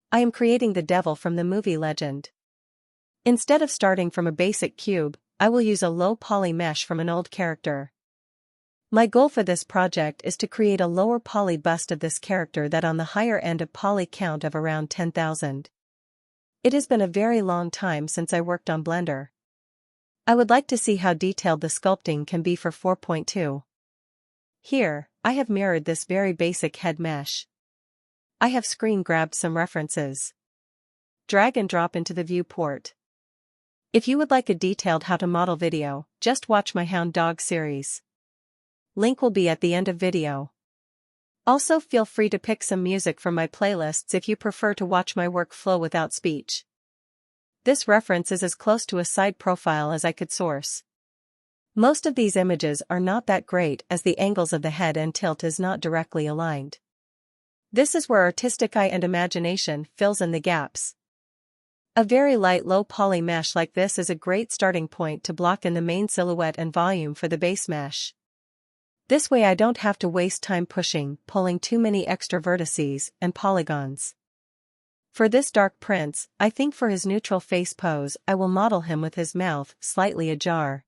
I am creating the devil from the movie Legend. Instead of starting from a basic cube, I will use a low poly mesh from an old character. My goal for this project is to create a lower poly bust of this character that on the higher end of poly count of around 10,000. It has been a very long time since I worked on Blender. I would like to see how detailed the sculpting can be for 4.2. Here, I have mirrored this very basic head mesh. I have screen grabbed some references. Drag and drop into the viewport. If you would like a detailed how to model video, just watch my Hound Dog series. Link will be at the end of video. Also feel free to pick some music from my playlists if you prefer to watch my work flow without speech. This reference is as close to a side profile as I could source. Most of these images are not that great as the angles of the head and tilt is not directly aligned. This is where artistic eye and imagination fills in the gaps. A very light low poly mesh like this is a great starting point to block in the main silhouette and volume for the base mesh. This way I don't have to waste time pulling too many extra vertices and polygons. For this dark prince, I think for his neutral face pose I will model him with his mouth slightly ajar.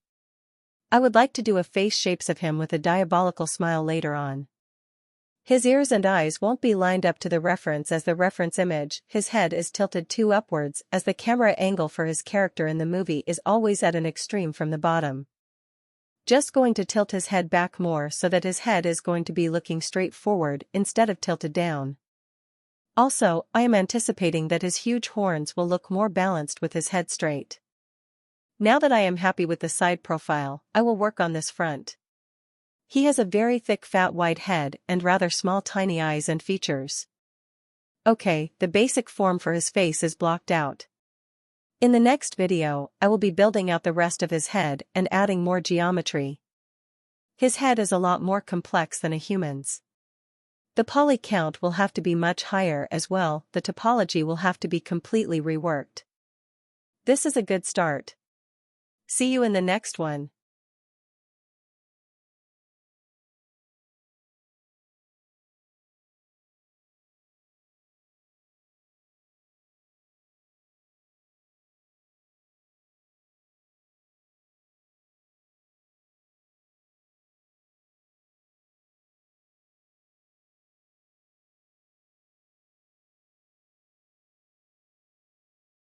I would like to do a face shapes of him with a diabolical smile later on. His ears and eyes won't be lined up to the reference as the reference image, his head is tilted too upwards as the camera angle for his character in the movie is always at an extreme from the bottom. Just going to tilt his head back more so that his head is going to be looking straight forward instead of tilted down. Also, I am anticipating that his huge horns will look more balanced with his head straight. Now that I am happy with the side profile, I will work on this front. He has a very thick fat wide head and rather small tiny eyes and features. Okay, the basic form for his face is blocked out. In the next video, I will be building out the rest of his head and adding more geometry. His head is a lot more complex than a human's. The poly count will have to be much higher as well, the topology will have to be completely reworked. This is a good start. See you in the next one.